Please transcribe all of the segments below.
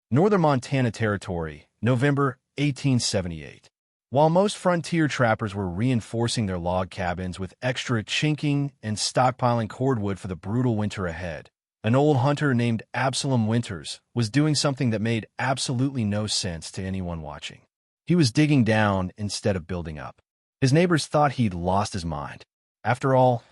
Northern Montana Territory, November 1878. While most frontier trappers were reinforcing their log cabins with extra chinking and stockpiling cordwood for the brutal winter ahead, an old hunter named Absalom Winters was doing something that made absolutely no sense to anyone watching. He was digging down instead of building up. His neighbors thought he'd lost his mind. After all,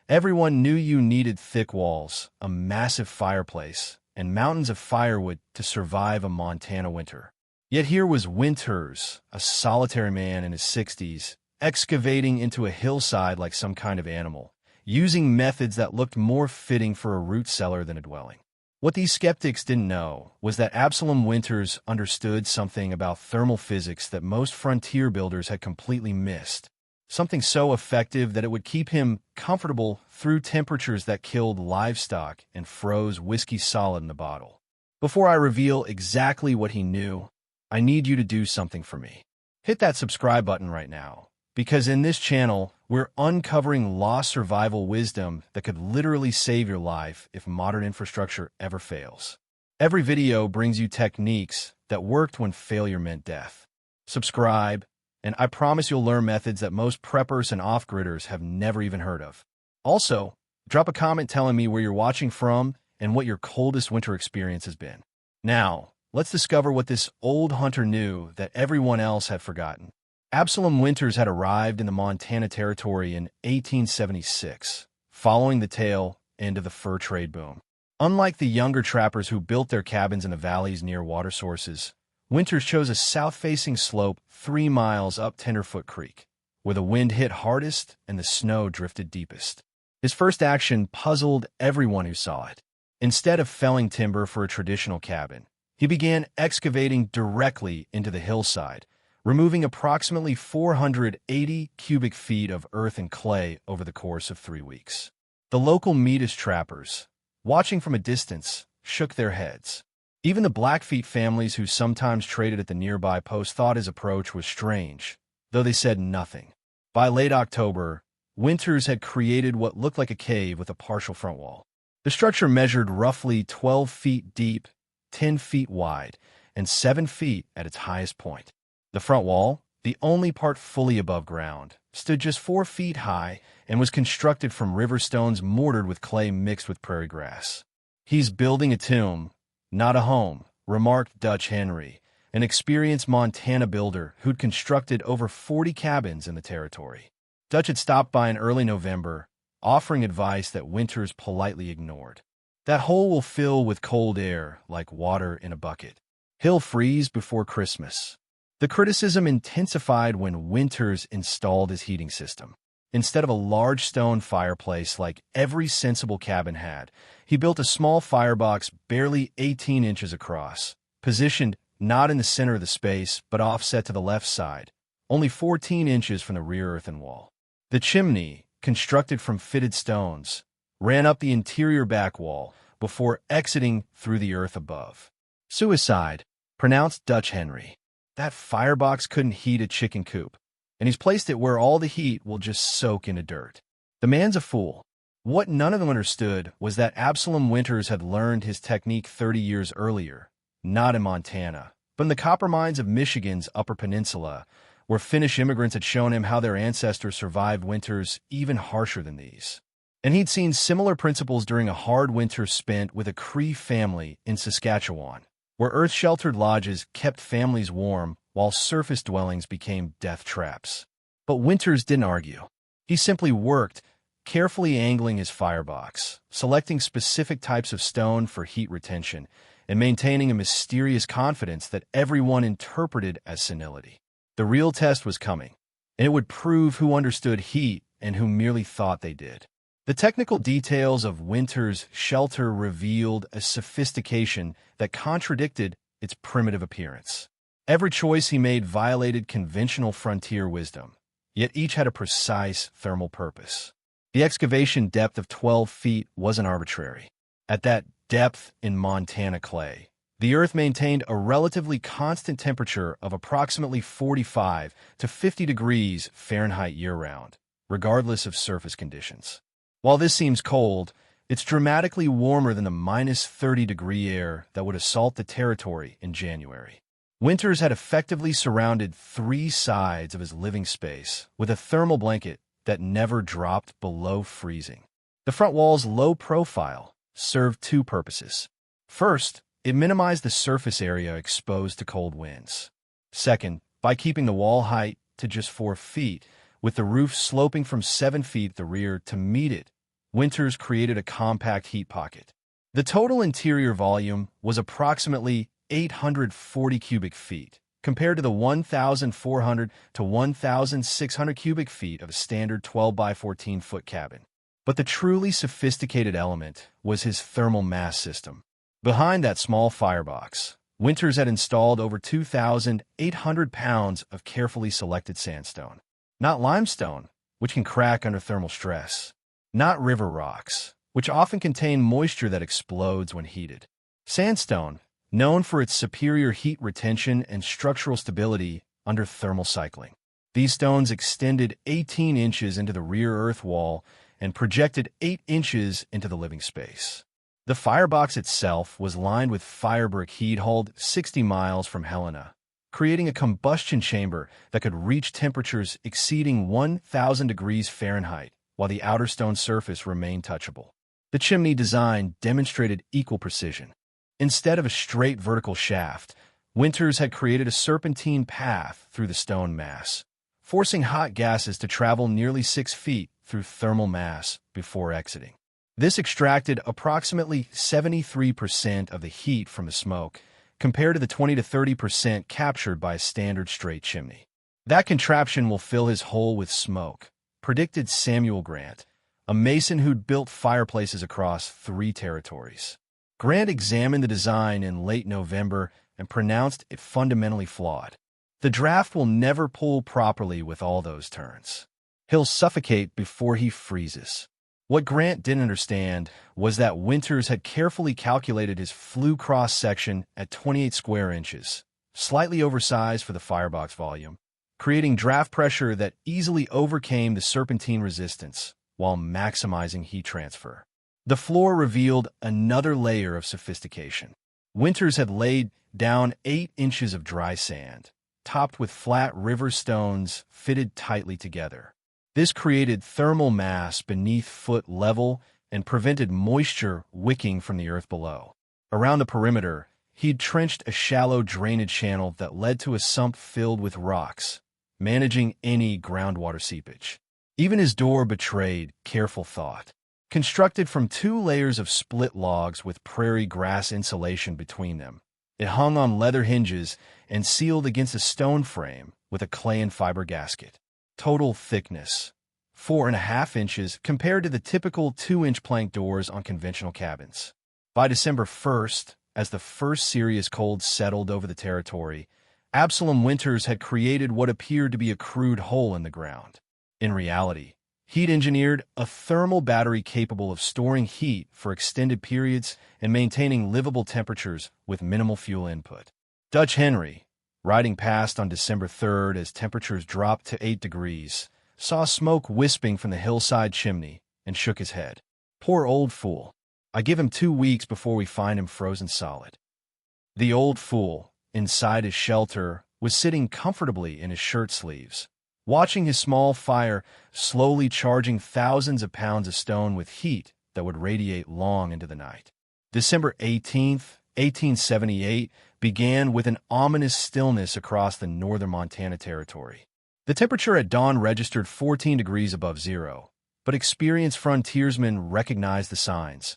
everyone knew you needed thick walls, a massive fireplace, and mountains of firewood to survive a Montana winter. Yet here was Winters, a solitary man in his 60s, excavating into a hillside like some kind of animal, using methods that looked more fitting for a root cellar than a dwelling. What these skeptics didn't know was that Absalom Winters understood something about thermal physics that most frontier builders had completely missed, something so effective that it would keep him comfortable through temperatures that killed livestock and froze whiskey solid in a bottle. Before I reveal exactly what he knew, I need you to do something for me. Hit that subscribe button right now, because in this channel, we're uncovering lost survival wisdom that could literally save your life if modern infrastructure ever fails. Every video brings you techniques that worked when failure meant death. Subscribe, and I promise you'll learn methods that most preppers and off-gridders have never even heard of. Also, drop a comment telling me where you're watching from and what your coldest winter experience has been. Now, let's discover what this old hunter knew that everyone else had forgotten. Absalom Winters had arrived in the Montana Territory in 1876, following the tail end of the fur trade boom. Unlike the younger trappers who built their cabins in the valleys near water sources, Winters chose a south-facing slope 3 miles up Tenderfoot Creek, where the wind hit hardest and the snow drifted deepest. His first action puzzled everyone who saw it. Instead of felling timber for a traditional cabin, he began excavating directly into the hillside, removing approximately 480 cubic feet of earth and clay over the course of 3 weeks. The local Metis trappers, watching from a distance, shook their heads. Even the Blackfeet families who sometimes traded at the nearby post thought his approach was strange, though they said nothing. By late October, Winters had created what looked like a cave with a partial front wall. The structure measured roughly 12 feet deep, 10 feet wide, and 7 feet at its highest point. The front wall, the only part fully above ground, stood just 4 feet high and was constructed from river stones mortared with clay mixed with prairie grass. "He's building a tomb, not a home," remarked Dutch Henry, an experienced Montana builder who'd constructed over 40 cabins in the territory. Dutch had stopped by in early November, offering advice that Winters politely ignored. "That hole will fill with cold air like water in a bucket. He'll freeze before Christmas." The criticism intensified when Winters installed his heating system. Instead of a large stone fireplace like every sensible cabin had, he built a small firebox barely 18 inches across, positioned not in the center of the space but offset to the left side, only 14 inches from the rear earthen wall. The chimney, constructed from fitted stones, ran up the interior back wall before exiting through the earth above. "Suicide," pronounced Dutch Henry. "That firebox couldn't heat a chicken coop, and he's placed it where all the heat will just soak into dirt." The man's a fool. What none of them understood was that Absalom Winters had learned his technique 30 years earlier, not in Montana, but in the copper mines of Michigan's Upper Peninsula, where Finnish immigrants had shown him how their ancestors survived winters even harsher than these. And he'd seen similar principles during a hard winter spent with a Cree family in Saskatchewan, where earth-sheltered lodges kept families warm while surface dwellings became death traps. But Winters didn't argue. He simply worked, carefully angling his firebox, selecting specific types of stone for heat retention, and maintaining a mysterious confidence that everyone interpreted as senility. The real test was coming, and it would prove who understood heat and who merely thought they did. The technical details of Winters' shelter revealed a sophistication that contradicted its primitive appearance. Every choice he made violated conventional frontier wisdom, yet each had a precise thermal purpose. The excavation depth of 12 feet wasn't arbitrary. At that depth in Montana clay, the earth maintained a relatively constant temperature of approximately 45 to 50 degrees Fahrenheit year-round, regardless of surface conditions. While this seems cold, It's dramatically warmer than the -30-degree air that would assault the territory in January. Winters had effectively surrounded 3 sides of his living space with a thermal blanket that never dropped below freezing. The front wall's low profile served 2 purposes. First, it minimized the surface area exposed to cold winds. Second, by keeping the wall height to just 4 feet, with the roof sloping from 7 feet at the rear to meet it, Winters created a compact heat pocket. The total interior volume was approximately 840 cubic feet, compared to the 1,400 to 1,600 cubic feet of a standard 12 by 14-foot cabin. But the truly sophisticated element was his thermal mass system. Behind that small firebox, Winters had installed over 2,800 pounds of carefully selected sandstone. Not limestone, which can crack under thermal stress. Not river rocks, which often contain moisture that explodes when heated. Sandstone, known for its superior heat retention and structural stability under thermal cycling. These stones extended 18 inches into the rear earth wall and projected 8 inches into the living space. The firebox itself was lined with firebrick heat hauled 60 miles from Helena, creating a combustion chamber that could reach temperatures exceeding 1,000 degrees Fahrenheit, while the outer stone surface remained touchable. The chimney design demonstrated equal precision. Instead of a straight vertical shaft, Winters had created a serpentine path through the stone mass, forcing hot gases to travel nearly 6 feet through thermal mass before exiting. This extracted approximately 73% of the heat from the smoke, compared to the 20 to 30% captured by a standard straight chimney. That contraption will fill his hole with smoke, predicted Samuel Grant, a mason who'd built fireplaces across 3 territories. Grant examined the design in late November and pronounced it fundamentally flawed. The draft will never pull properly with all those turns. He'll suffocate before he freezes. What Grant didn't understand was that Winters had carefully calculated his flue cross-section at 28 square inches, slightly oversized for the firebox volume, creating draft pressure that easily overcame the serpentine resistance while maximizing heat transfer. The floor revealed another layer of sophistication. Winters had laid down 8 inches of dry sand, topped with flat river stones fitted tightly together. This created thermal mass beneath foot level and prevented moisture wicking from the earth below. Around the perimeter, he'd trenched a shallow drainage channel that led to a sump filled with rocks, managing any groundwater seepage. Even his door betrayed careful thought. Constructed from 2 layers of split logs with prairie grass insulation between them, it hung on leather hinges and sealed against a stone frame with a clay and fiber gasket. Total thickness, 4.5 inches compared to the typical 2-inch plank doors on conventional cabins. By December 1st, as the first serious cold settled over the territory, Absalom Winters had created what appeared to be a crude hole in the ground. In reality, he'd engineered a thermal battery capable of storing heat for extended periods and maintaining livable temperatures with minimal fuel input. Dutch Henry, riding past on December 3rd as temperatures dropped to 8 degrees, saw smoke wisping from the hillside chimney and shook his head. Poor old fool. I give him 2 weeks before we find him frozen solid. The old fool, inside his shelter, was sitting comfortably in his shirt sleeves, watching his small fire slowly charging thousands of pounds of stone with heat that would radiate long into the night. December 18th, 1878, began with an ominous stillness across the northern Montana Territory. The temperature at dawn registered 14 degrees above zero, but experienced frontiersmen recognized the signs.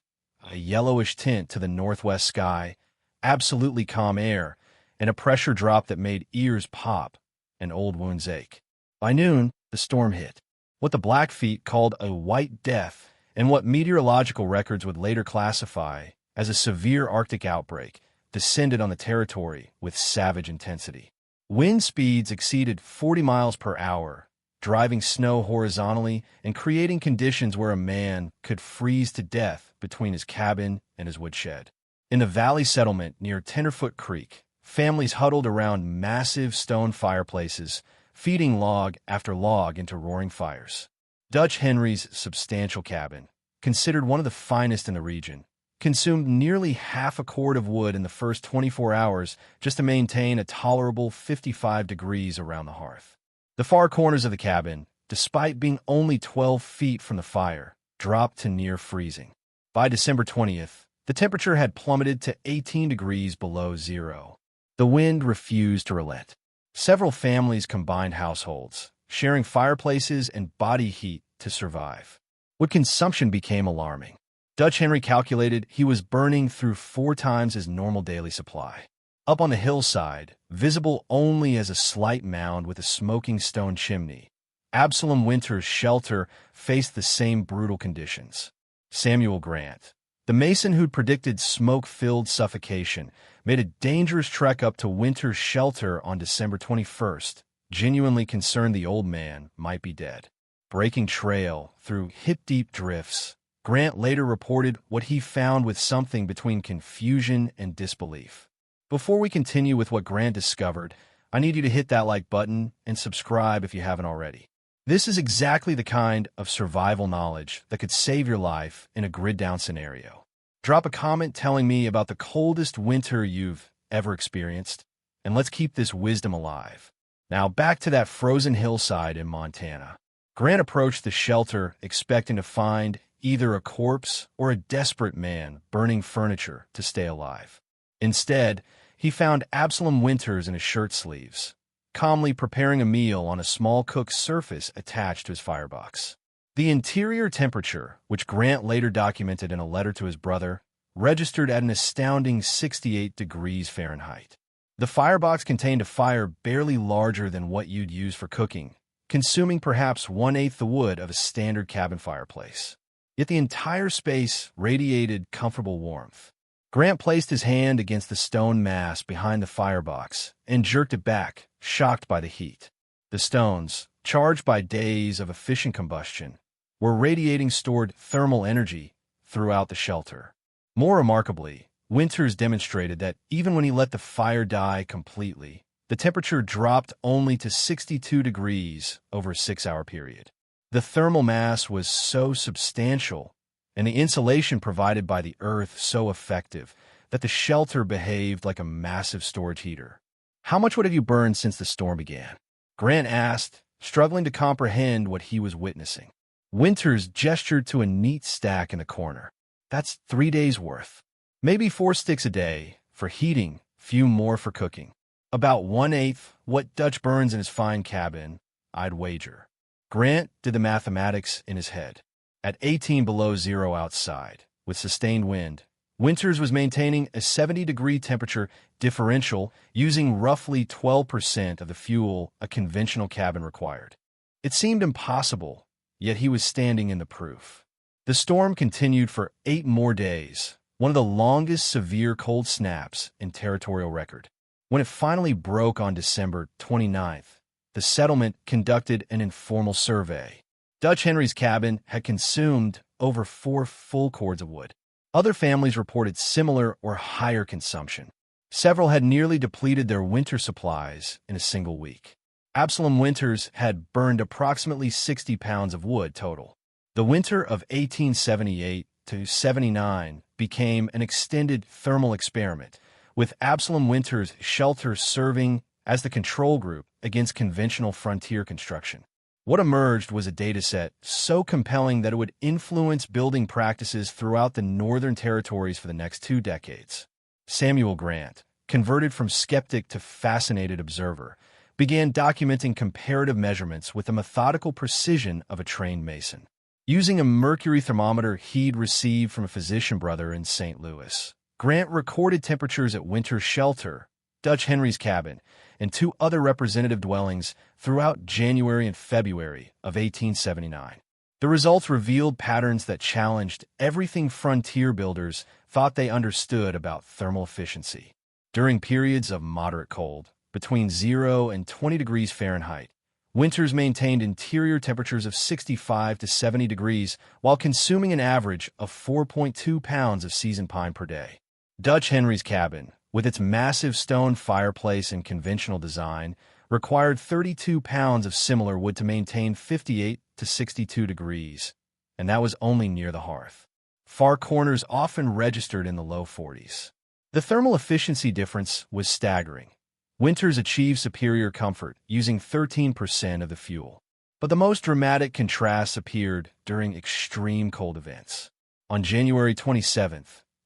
A yellowish tint to the northwest sky, absolutely calm air, and a pressure drop that made ears pop and old wounds ache. By noon, the storm hit. What the Blackfeet called a white death, and what meteorological records would later classify as a severe Arctic outbreak, descended on the territory with savage intensity. Wind speeds exceeded 40 miles per hour, driving snow horizontally and creating conditions where a man could freeze to death between his cabin and his woodshed. In the valley settlement near Tenderfoot Creek, families huddled around massive stone fireplaces, feeding log after log into roaring fires. Dutch Henry's substantial cabin, considered one of the finest in the region, consumed nearly half a cord of wood in the first 24 hours just to maintain a tolerable 55 degrees around the hearth. The far corners of the cabin, despite being only 12 feet from the fire, dropped to near freezing. By December 20th, the temperature had plummeted to 18 degrees below zero. The wind refused to relent. Several families combined households, sharing fireplaces and body heat to survive. Wood consumption became alarming. Dutch Henry calculated he was burning through 4 times his normal daily supply. Up on the hillside, visible only as a slight mound with a smoking stone chimney, Absalom Winter's shelter faced the same brutal conditions. Samuel Grant, the mason who'd predicted smoke-filled suffocation, made a dangerous trek up to Winter's shelter on December 21st, genuinely concerned the old man might be dead. Breaking trail through hip-deep drifts, Grant later reported what he found with something between confusion and disbelief. Before we continue with what Grant discovered, I need you to hit that like button and subscribe if you haven't already. This is exactly the kind of survival knowledge that could save your life in a grid-down scenario. Drop a comment telling me about the coldest winter you've ever experienced, and let's keep this wisdom alive. Now back to that frozen hillside in Montana. Grant approached the shelter expecting to find either a corpse or a desperate man burning furniture to stay alive. Instead, he found Absalom Winters in his shirt sleeves, calmly preparing a meal on a small cook's surface attached to his firebox. The interior temperature, which Grant later documented in a letter to his brother, registered at an astounding 68 degrees Fahrenheit. The firebox contained a fire barely larger than what you'd use for cooking, consuming perhaps 1/8 the wood of a standard cabin fireplace. Yet the entire space radiated comfortable warmth. Grant placed his hand against the stone mass behind the firebox and jerked it back, shocked by the heat. The stones, charged by days of efficient combustion, were radiating stored thermal energy throughout the shelter. More remarkably, Winters demonstrated that even when he let the fire die completely, the temperature dropped only to 62 degrees over a 6-hour period. The thermal mass was so substantial and the insulation provided by the earth so effective that the shelter behaved like a massive storage heater. "How much wood have you burned since the storm began?" Grant asked, struggling to comprehend what he was witnessing. Winters gestured to a neat stack in the corner. "That's 3 days' worth. Maybe 4 sticks a day for heating, few more for cooking. About 1/8 what Dutch burns in his fine cabin, I'd wager." Grant did the mathematics in his head. At 18 below zero outside, with sustained wind, Winters was maintaining a 70-degree temperature differential using roughly 12% of the fuel a conventional cabin required. It seemed impossible, yet he was standing in the proof. The storm continued for 8 more days, one of the longest severe cold snaps in territorial record. When it finally broke on December 29th, the settlement conducted an informal survey. Dutch Henry's cabin had consumed over 4 full cords of wood. Other families reported similar or higher consumption. Several had nearly depleted their winter supplies in a single week. Absalom Winters had burned approximately 60 pounds of wood total. The winter of 1878 to 79 became an extended thermal experiment, with Absalom Winters' shelter serving as the control group against conventional frontier construction. What emerged was a dataset so compelling that it would influence building practices throughout the Northern Territories for the next 2 decades. Samuel Grant, converted from skeptic to fascinated observer, began documenting comparative measurements with the methodical precision of a trained mason. Using a mercury thermometer he'd received from a physician brother in St. Louis, Grant recorded temperatures at Winter's shelter, Dutch Henry's cabin, and 2 other representative dwellings throughout January and February of 1879. The results revealed patterns that challenged everything frontier builders thought they understood about thermal efficiency. During periods of moderate cold, between 0 and 20 degrees Fahrenheit, Winters maintained interior temperatures of 65 to 70 degrees while consuming an average of 4.2 pounds of seasoned pine per day. Dutch Henry's cabin, with its massive stone fireplace and conventional design, required 32 pounds of similar wood to maintain 58 to 62 degrees, and that was only near the hearth. Far corners often registered in the low 40s. The thermal efficiency difference was staggering. Winters achieved superior comfort, using 13% of the fuel. But the most dramatic contrasts appeared during extreme cold events. On January 27,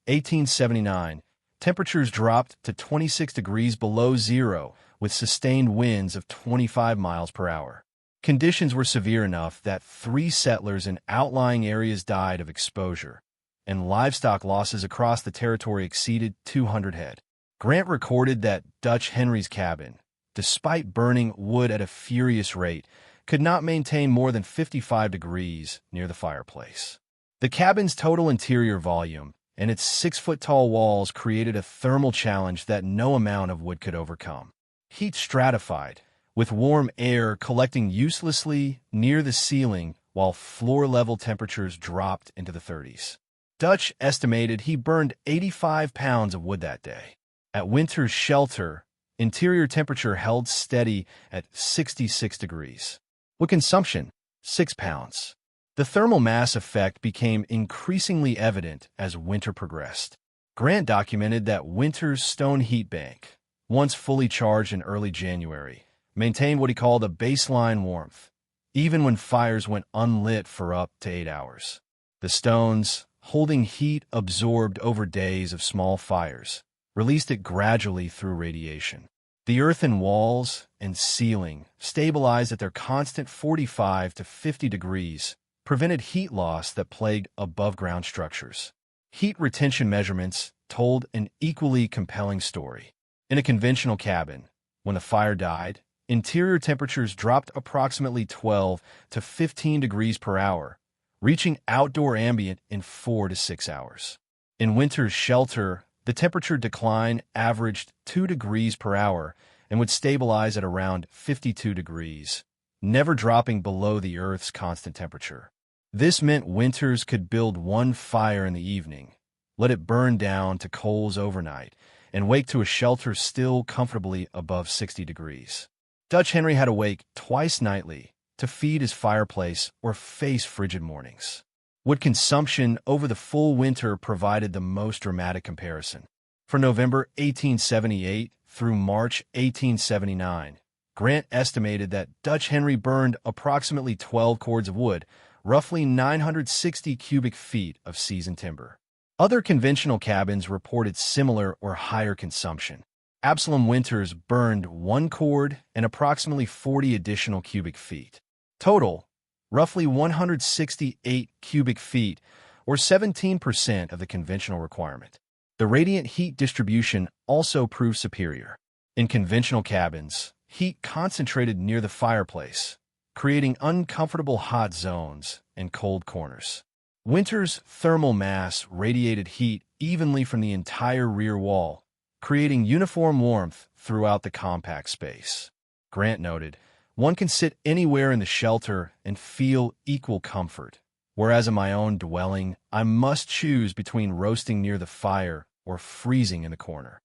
1879, temperatures dropped to 26 degrees below zero, with sustained winds of 25 miles per hour. Conditions were severe enough that 3 settlers in outlying areas died of exposure, and livestock losses across the territory exceeded 200 head. Grant recorded that Dutch Henry's cabin, despite burning wood at a furious rate, could not maintain more than 55 degrees near the fireplace. The cabin's total interior volume and its 6-foot-tall walls created a thermal challenge that no amount of wood could overcome. Heat stratified, with warm air collecting uselessly near the ceiling while floor-level temperatures dropped into the 30s. Dutch estimated he burned 85 pounds of wood that day. At Winter's shelter, interior temperature held steady at 66 degrees. Wood consumption, 6 pounds. The thermal mass effect became increasingly evident as winter progressed. Grant documented that Winter's stone heat bank, once fully charged in early January, maintained what he called a baseline warmth, even when fires went unlit for up to 8 hours. The stones, holding heat absorbed over days of small fires, released it gradually through radiation. The earthen walls and ceiling, stabilized at their constant 45 to 50 degrees, prevented heat loss that plagued above-ground structures. Heat retention measurements told an equally compelling story. In a conventional cabin, when the fire died, interior temperatures dropped approximately 12 to 15 degrees per hour, reaching outdoor ambient in 4 to 6 hours. In Winter's shelter, the temperature decline averaged 2 degrees per hour and would stabilize at around 52 degrees, never dropping below the Earth's constant temperature. This meant Winters could build one fire in the evening, let it burn down to coals overnight, and wake to a shelter still comfortably above 60 degrees. Dutch Henry had to wake twice nightly to feed his fireplace or face frigid mornings. Wood consumption over the full winter provided the most dramatic comparison. For November 1878 through March 1879, Grant estimated that Dutch Henry burned approximately 12 cords of wood, roughly 960 cubic feet of seasoned timber. Other conventional cabins reported similar or higher consumption. Absalom Winters burned 1 cord and approximately 40 additional cubic feet. Total, roughly 168 cubic feet, or 17% of the conventional requirement. The radiant heat distribution also proved superior. In conventional cabins, heat concentrated near the fireplace, creating uncomfortable hot zones and cold corners. Winter's thermal mass radiated heat evenly from the entire rear wall, creating uniform warmth throughout the compact space. Grant noted, "One can sit anywhere in the shelter and feel equal comfort, whereas in my own dwelling, I must choose between roasting near the fire or freezing in the corner."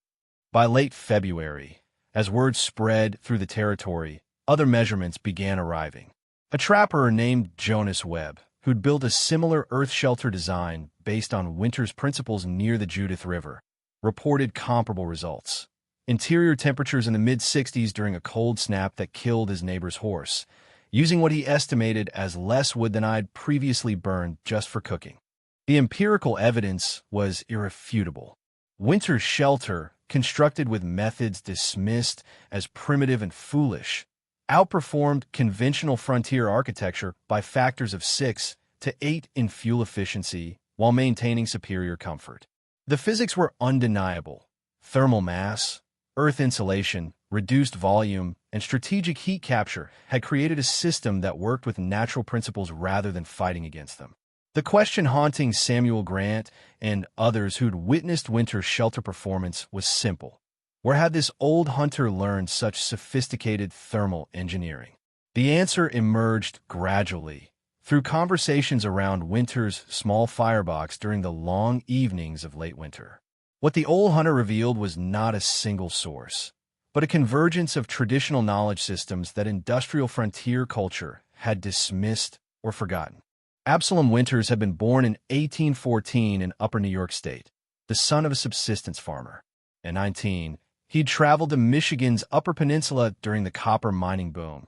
By late February, as word spread through the territory, other measurements began arriving. A trapper named Jonas Webb, who'd built a similar earth shelter design based on Winter's principles near the Judith River, reported comparable results. Interior temperatures in the mid-60s during a cold snap that killed his neighbor's horse, using what he estimated as less wood than I'd previously burned just for cooking. The empirical evidence was irrefutable. Winter's shelter, constructed with methods dismissed as primitive and foolish, outperformed conventional frontier architecture by factors of 6 to 8 in fuel efficiency while maintaining superior comfort. The physics were undeniable. Thermal mass, earth insulation, reduced volume, and strategic heat capture had created a system that worked with natural principles rather than fighting against them. The question haunting Samuel Grant and others who'd witnessed Winter's shelter performance was simple. Where had this old hunter learned such sophisticated thermal engineering? The answer emerged gradually, through conversations around Winter's small firebox during the long evenings of late winter. What the old hunter revealed was not a single source, but a convergence of traditional knowledge systems that industrial frontier culture had dismissed or forgotten. Absalom Winters had been born in 1814 in Upper New York State, the son of a subsistence farmer. At 19, he'd traveled to Michigan's Upper Peninsula during the copper mining boom,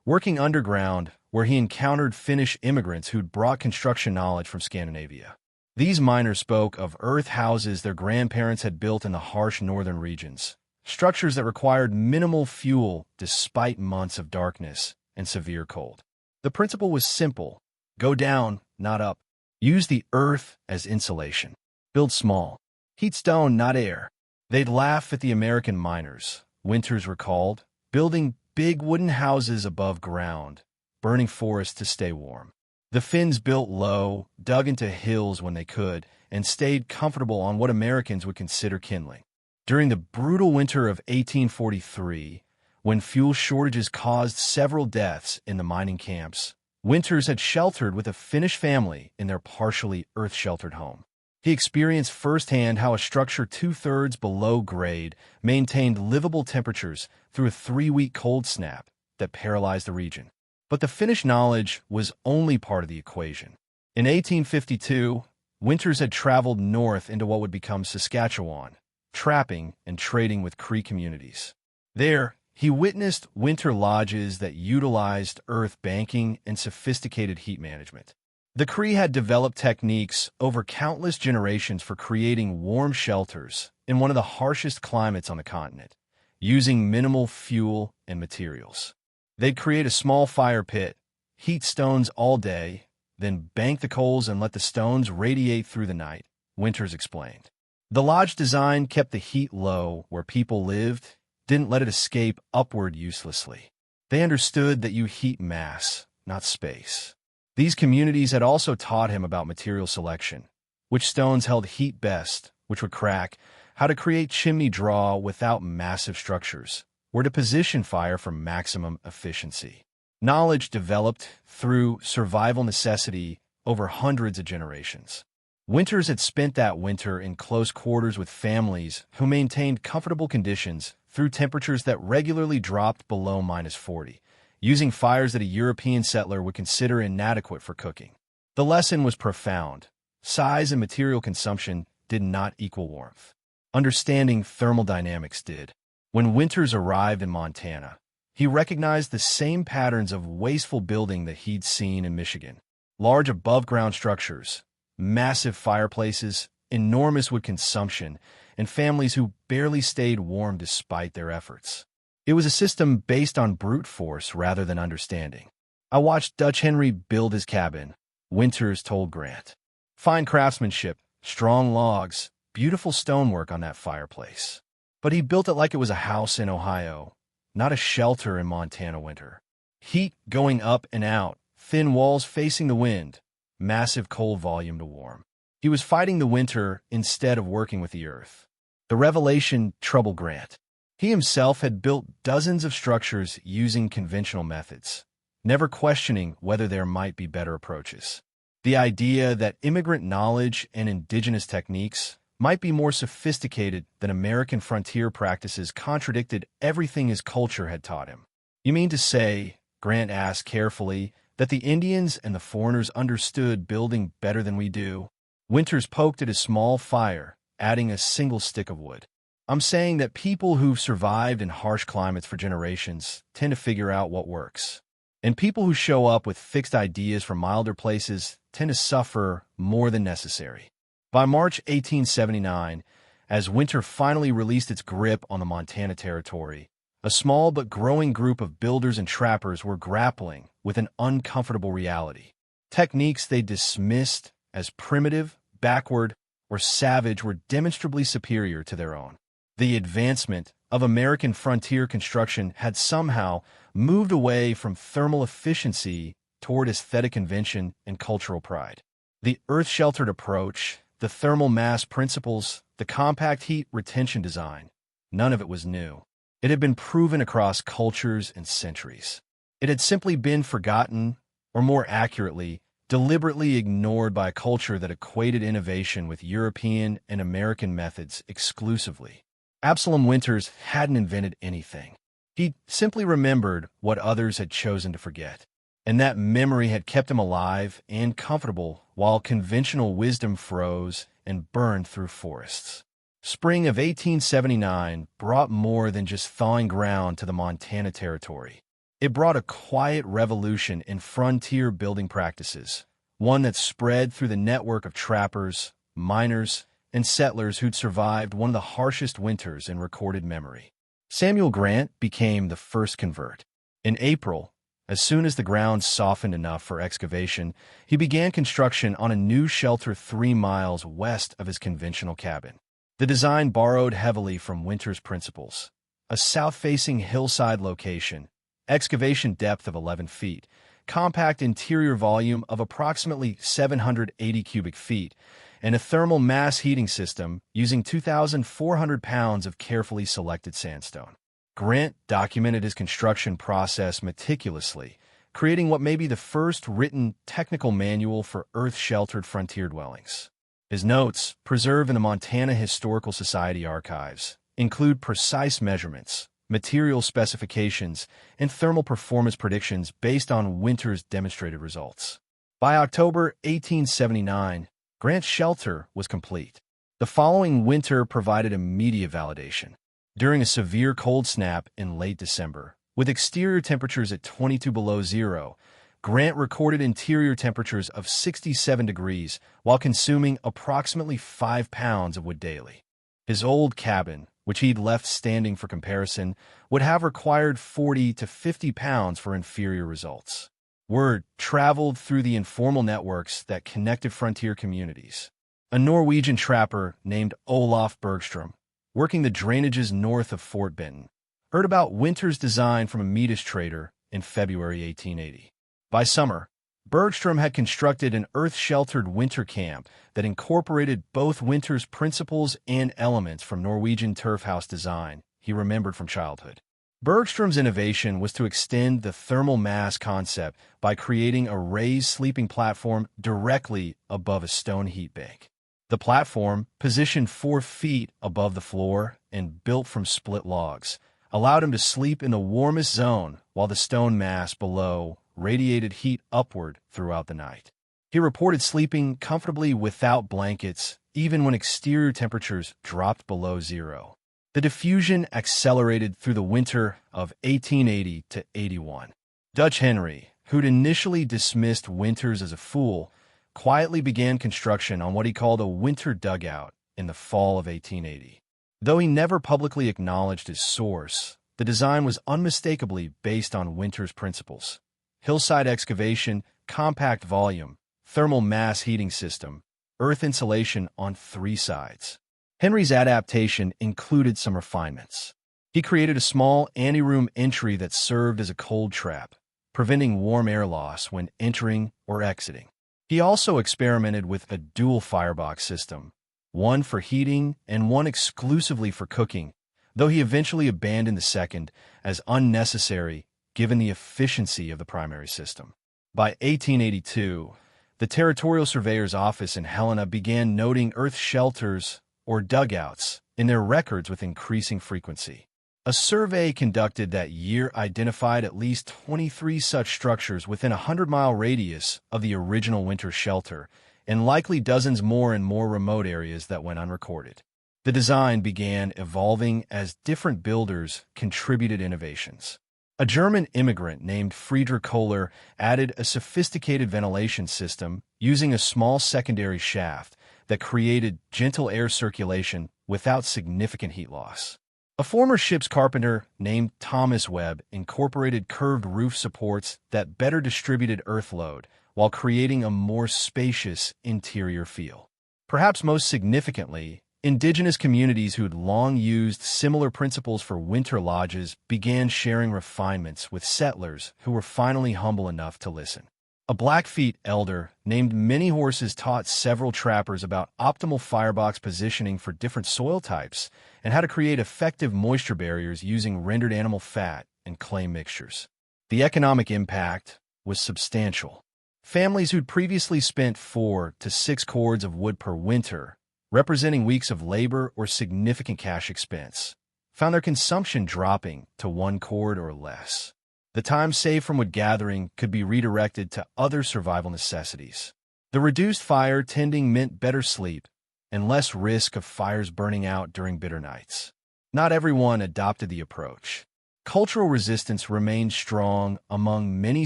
working underground where he encountered Finnish immigrants who'd brought construction knowledge from Scandinavia. These miners spoke of earth houses their grandparents had built in the harsh northern regions, structures that required minimal fuel despite months of darkness and severe cold. The principle was simple: go down, not up. Use the earth as insulation. Build small. Heat stone, not air. They'd laugh at the American miners, Winters recalled, building big wooden houses above ground, burning forests to stay warm. The Finns built low, dug into hills when they could, and stayed comfortable on what Americans would consider kindling. During the brutal winter of 1843, when fuel shortages caused several deaths in the mining camps, Winters had sheltered with a Finnish family in their partially earth-sheltered home. He experienced firsthand how a structure two-thirds below grade maintained livable temperatures through a 3-week cold snap that paralyzed the region. But the Finnish knowledge was only part of the equation. In 1852, Winters had traveled north into what would become Saskatchewan, trapping and trading with Cree communities. There, he witnessed winter lodges that utilized earth banking and sophisticated heat management. The Cree had developed techniques over countless generations for creating warm shelters in one of the harshest climates on the continent, using minimal fuel and materials. They'd create a small fire pit, heat stones all day, then bank the coals and let the stones radiate through the night, Winters explained. The lodge design kept the heat low where people lived, didn't let it escape upward uselessly. They understood that you heat mass, not space. These communities had also taught him about material selection, which stones held heat best, which would crack, how to create chimney draw without massive structures, where to position fire for maximum efficiency. Knowledge developed through survival necessity over hundreds of generations. Winters had spent that winter in close quarters with families who maintained comfortable conditions through temperatures that regularly dropped below -40, using fires that a European settler would consider inadequate for cooking. The lesson was profound. Size and material consumption did not equal warmth. Understanding thermodynamics did. When Winters arrived in Montana, he recognized the same patterns of wasteful building that he'd seen in Michigan. Large above-ground structures, massive fireplaces, enormous wood consumption, and families who barely stayed warm despite their efforts. It was a system based on brute force rather than understanding. I watched Dutch Henry build his cabin, Winters told Grant. Fine craftsmanship, strong logs, beautiful stonework on that fireplace. But he built it like it was a house in Ohio, not a shelter in Montana winter. Heat going up and out, thin walls facing the wind, massive cold volume to warm. He was fighting the winter instead of working with the earth. The revelation troubled Grant. He himself had built dozens of structures using conventional methods, never questioning whether there might be better approaches. The idea that immigrant knowledge and indigenous techniques might be more sophisticated than American frontier practices contradicted everything his culture had taught him. You mean to say, Grant asked carefully, that the Indians and the foreigners understood building better than we do? Winters poked at his small fire, adding a single stick of wood. I'm saying that people who've survived in harsh climates for generations tend to figure out what works. And people who show up with fixed ideas from milder places tend to suffer more than necessary. By March 1879, as winter finally released its grip on the Montana Territory, a small but growing group of builders and trappers were grappling with an uncomfortable reality. Techniques they dismissed as primitive, backward, or savage were demonstrably superior to their own. The advancement of American frontier construction had somehow moved away from thermal efficiency toward aesthetic convention and cultural pride. The earth-sheltered approach, the thermal mass principles, the compact heat retention design, none of it was new. It had been proven across cultures and centuries. It had simply been forgotten, or more accurately, deliberately ignored by a culture that equated innovation with European and American methods exclusively. Absalom Winters hadn't invented anything. He simply remembered what others had chosen to forget. and that memory had kept him alive and comfortable while conventional wisdom froze and burned through forests. Spring of 1879 brought more than just thawing ground to the Montana Territory. It brought a quiet revolution in frontier building practices, one that spread through the network of trappers, miners, and settlers who'd survived one of the harshest winters in recorded memory. Samuel Grant became the first convert. In April, as soon as the ground softened enough for excavation, he began construction on a new shelter 3 miles west of his conventional cabin. The design borrowed heavily from Winter's principles: a south-facing hillside location, excavation depth of 11 feet, compact interior volume of approximately 780 cubic feet, and a thermal mass heating system using 2,400 pounds of carefully selected sandstone. Grant documented his construction process meticulously, creating what may be the first written technical manual for earth-sheltered frontier dwellings. His notes, preserved in the Montana Historical Society archives, include precise measurements, material specifications, and thermal performance predictions based on Winter's demonstrated results. By October 1879, Grant's shelter was complete. The following winter provided immediate validation. During a severe cold snap in late December, with exterior temperatures at 22 below zero, Grant recorded interior temperatures of 67 degrees while consuming approximately 5 pounds of wood daily. His old cabin, which he'd left standing for comparison, would have required 40 to 50 pounds for inferior results. Word traveled through the informal networks that connected frontier communities. A Norwegian trapper named Olaf Bergstrom, working the drainages north of Fort Benton, heard about Winter's design from a Metis trader in February 1880. By summer, Bergstrom had constructed an earth-sheltered winter camp that incorporated both Winter's principles and elements from Norwegian turf house design he remembered from childhood. Bergstrom's innovation was to extend the thermal mass concept by creating a raised sleeping platform directly above a stone heat bank. The platform, positioned 4 feet above the floor and built from split logs, allowed him to sleep in the warmest zone while the stone mass below radiated heat upward throughout the night. He reported sleeping comfortably without blankets, even when exterior temperatures dropped below zero. The diffusion accelerated through the winter of 1880 to 81. Dutch Henry, who'd initially dismissed Winters as a fool, quietly began construction on what he called a winter dugout in the fall of 1880. Though he never publicly acknowledged his source, the design was unmistakably based on Winter's principles: hillside excavation, compact volume, thermal mass heating system, earth insulation on 3 sides. Henry's adaptation included some refinements. He created a small anteroom entry that served as a cold trap, preventing warm air loss when entering or exiting. He also experimented with a dual firebox system, one for heating and one exclusively for cooking, though he eventually abandoned the second as unnecessary given the efficiency of the primary system. By 1882, the Territorial Surveyor's Office in Helena began noting earth shelters, or dugouts, in their records with increasing frequency. A survey conducted that year identified at least 23 such structures within a 100-mile radius of the original winter shelter, and likely dozens more in more remote areas that went unrecorded. The design began evolving as different builders contributed innovations. A German immigrant named Friedrich Kohler added a sophisticated ventilation system using a small secondary shaft that created gentle air circulation without significant heat loss. A former ship's carpenter named Thomas Webb incorporated curved roof supports that better distributed earth load while creating a more spacious interior feel. Perhaps most significantly, indigenous communities who'd long used similar principles for winter lodges began sharing refinements with settlers who were finally humble enough to listen. A Blackfeet elder named Many Horses taught several trappers about optimal firebox positioning for different soil types and how to create effective moisture barriers using rendered animal fat and clay mixtures. The economic impact was substantial. Families who'd previously spent 4 to 6 cords of wood per winter, representing weeks of labor or significant cash expense, found their consumption dropping to 1 cord or less. The time saved from wood gathering could be redirected to other survival necessities. The reduced fire tending meant better sleep and less risk of fires burning out during bitter nights. Not everyone adopted the approach. Cultural resistance remained strong among many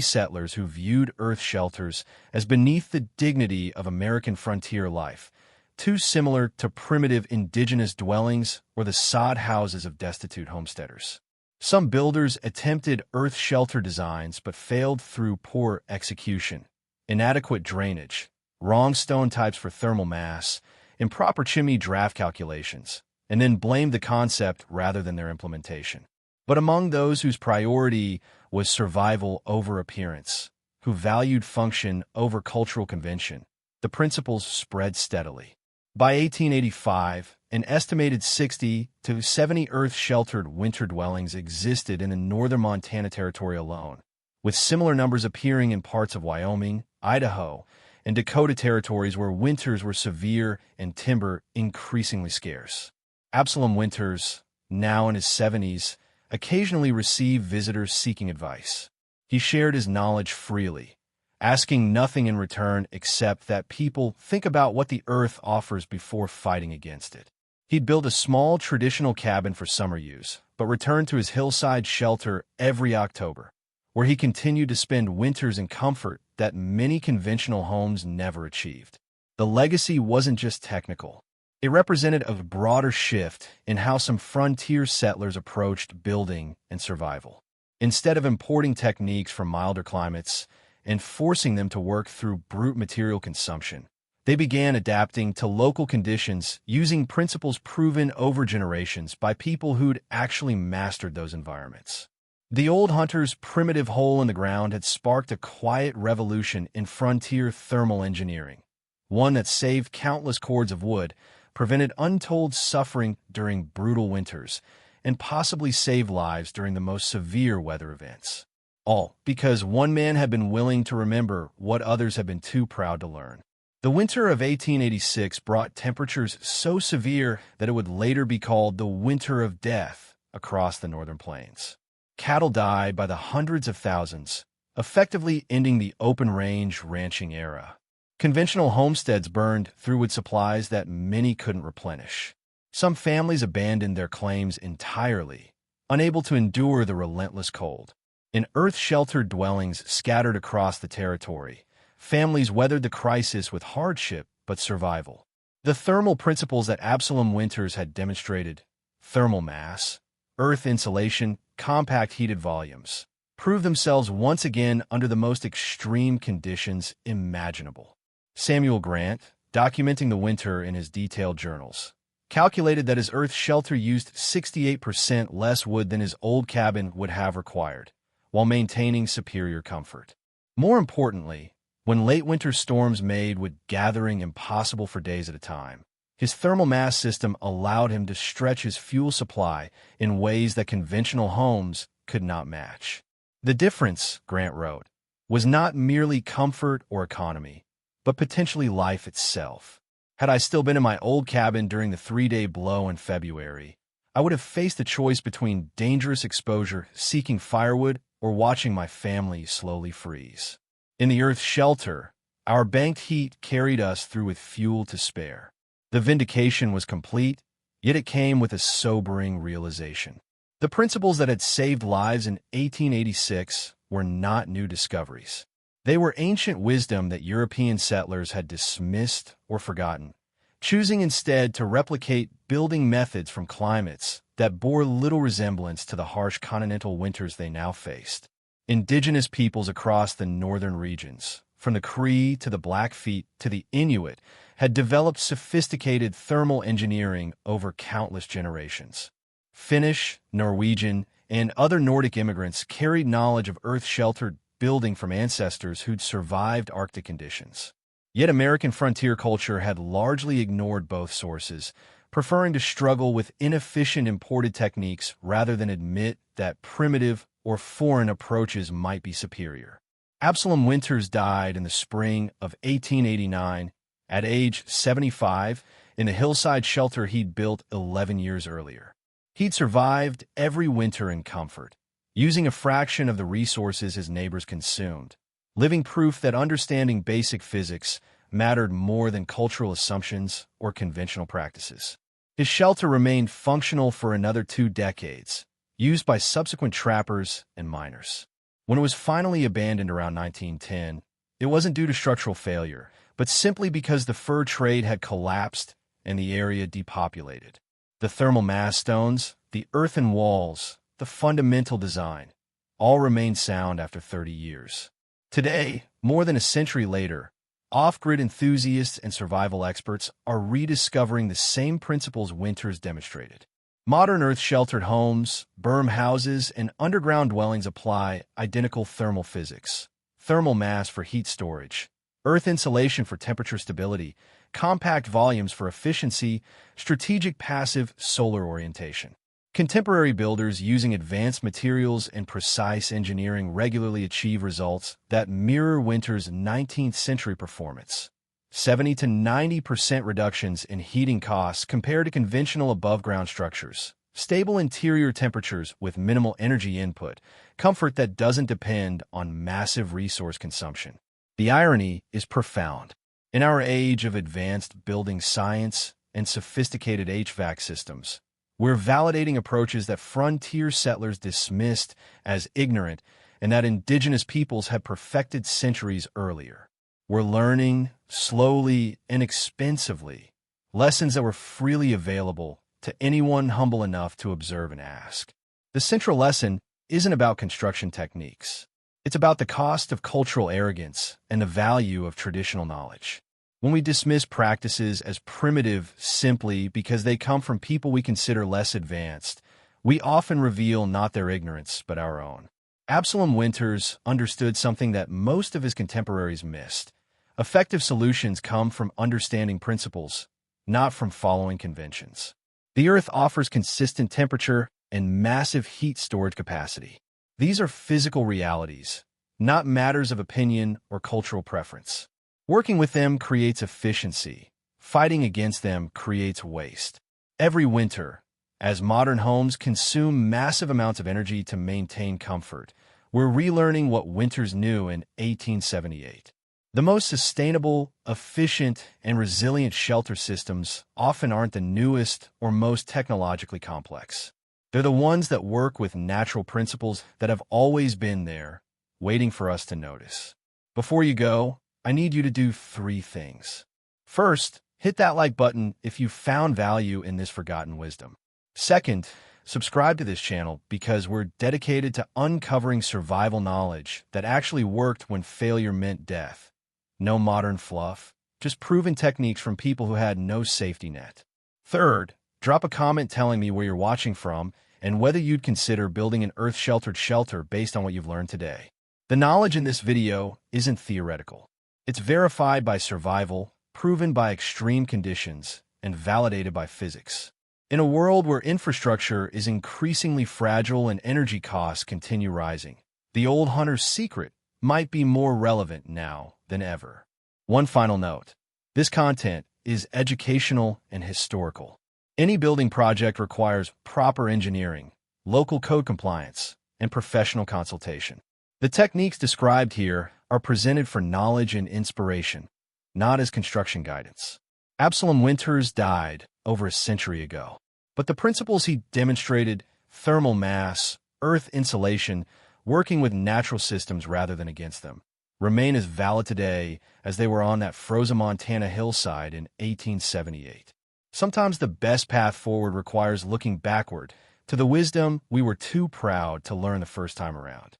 settlers who viewed earth shelters as beneath the dignity of American frontier life, too similar to primitive indigenous dwellings or the sod houses of destitute homesteaders. Some builders attempted earth shelter designs but failed through poor execution, inadequate drainage, wrong stone types for thermal mass, improper chimney draft calculations, and then blamed the concept rather than their implementation. But among those whose priority was survival over appearance, who valued function over cultural convention, the principles spread steadily. By 1885, an estimated 60 to 70 earth-sheltered winter dwellings existed in the northern Montana Territory alone, with similar numbers appearing in parts of Wyoming, Idaho, and Dakota territories where winters were severe and timber increasingly scarce. Absalom Winters, now in his 70s, occasionally received visitors seeking advice. He shared his knowledge freely, asking nothing in return except that people think about what the earth offers before fighting against it. He'd build a small traditional cabin for summer use, but returned to his hillside shelter every October, where he continued to spend winters in comfort that many conventional homes never achieved. The legacy wasn't just technical. It represented a broader shift in how some frontier settlers approached building and survival. Instead of importing techniques from milder climates and forcing them to work through brute material consumption, they began adapting to local conditions using principles proven over generations by people who'd actually mastered those environments. The old hunter's primitive hole in the ground had sparked a quiet revolution in frontier thermal engineering, one that saved countless cords of wood, prevented untold suffering during brutal winters, and possibly saved lives during the most severe weather events. All because one man had been willing to remember what others had been too proud to learn. The winter of 1886 brought temperatures so severe that it would later be called the Winter of Death across the northern plains. Cattle died by the hundreds of thousands, effectively ending the open-range ranching era. Conventional homesteads burned through wood supplies that many couldn't replenish. Some families abandoned their claims entirely, unable to endure the relentless cold. In earth-sheltered dwellings scattered across the territory, families weathered the crisis with hardship but survival. The thermal principles that Absalom Winters had demonstrated, thermal mass, earth insulation, compact heated volumes, proved themselves once again under the most extreme conditions imaginable. Samuel Grant, documenting the winter in his detailed journals, calculated that his earth shelter used 68% less wood than his old cabin would have required, while maintaining superior comfort. More importantly, when late winter storms made wood gathering impossible for days at a time, his thermal mass system allowed him to stretch his fuel supply in ways that conventional homes could not match. The difference, Grant wrote, was not merely comfort or economy, but potentially life itself. Had I still been in my old cabin during the 3-day blow in February, I would have faced a choice between dangerous exposure, seeking firewood, or watching my family slowly freeze. In the earth shelter, our banked heat carried us through with fuel to spare. The vindication was complete, yet it came with a sobering realization. The principles that had saved lives in 1886 were not new discoveries. They were ancient wisdom that European settlers had dismissed or forgotten, choosing instead to replicate building methods from climates that bore little resemblance to the harsh continental winters they now faced. Indigenous peoples across the northern regions, from the Cree to the Blackfeet to the Inuit, had developed sophisticated thermal engineering over countless generations. Finnish, Norwegian, and other Nordic immigrants carried knowledge of earth-sheltered building from ancestors who'd survived Arctic conditions. Yet American frontier culture had largely ignored both sources, preferring to struggle with inefficient imported techniques rather than admit that primitive or foreign approaches might be superior. Absalom Winters died in the spring of 1889 at age 75 in the hillside shelter he'd built 11 years earlier. He'd survived every winter in comfort, using a fraction of the resources his neighbors consumed, living proof that understanding basic physics mattered more than cultural assumptions or conventional practices. His shelter remained functional for another 2 decades, used by subsequent trappers and miners. When it was finally abandoned around 1910, it wasn't due to structural failure, but simply because the fur trade had collapsed and the area depopulated. The thermal mass stones, the earthen walls, the fundamental design, all remained sound after 30 years. Today, more than a century later, off-grid enthusiasts and survival experts are rediscovering the same principles Winters demonstrated. Modern earth-sheltered homes, berm houses, and underground dwellings apply identical thermal physics: thermal mass for heat storage, earth insulation for temperature stability, compact volumes for efficiency, strategic passive solar orientation. Contemporary builders using advanced materials and precise engineering regularly achieve results that mirror Winters' 19th century performance. 70 to 90% reductions in heating costs compared to conventional above-ground structures, stable interior temperatures with minimal energy input, comfort that doesn't depend on massive resource consumption. The irony is profound. In our age of advanced building science and sophisticated HVAC systems, we're validating approaches that frontier settlers dismissed as ignorant and that indigenous peoples had perfected centuries earlier. We're learning, slowly and expensively, lessons that were freely available to anyone humble enough to observe and ask. The central lesson isn't about construction techniques. It's about the cost of cultural arrogance and the value of traditional knowledge. When we dismiss practices as primitive simply because they come from people we consider less advanced, we often reveal not their ignorance, but our own. Absalom Winters understood something that most of his contemporaries missed. Effective solutions come from understanding principles, not from following conventions. The Earth offers consistent temperature and massive heat storage capacity. These are physical realities, not matters of opinion or cultural preference. Working with them creates efficiency. Fighting against them creates waste. Every winter, as modern homes consume massive amounts of energy to maintain comfort, we're relearning what Winters knew in 1878. The most sustainable, efficient, and resilient shelter systems often aren't the newest or most technologically complex. They're the ones that work with natural principles that have always been there, waiting for us to notice. Before you go, I need you to do 3 things. First, hit that like button if you found value in this forgotten wisdom. Second, subscribe to this channel because we're dedicated to uncovering survival knowledge that actually worked when failure meant death. No modern fluff, just proven techniques from people who had no safety net. Third, drop a comment telling me where you're watching from and whether you'd consider building an earth-sheltered shelter based on what you've learned today. The knowledge in this video isn't theoretical. It's verified by survival, proven by extreme conditions, and validated by physics. In a world where infrastructure is increasingly fragile and energy costs continue rising, the old hunter's secret might be more relevant now than ever. One final note. This content is educational and historical. Any building project requires proper engineering, local code compliance, and professional consultation. The techniques described here are presented for knowledge and inspiration, not as construction guidance. Absalom Winters died over a century ago, but the principles he demonstrated, thermal mass, earth insulation, working with natural systems rather than against them, remain as valid today as they were on that frozen Montana hillside in 1878. Sometimes the best path forward requires looking backward to the wisdom we were too proud to learn the first time around.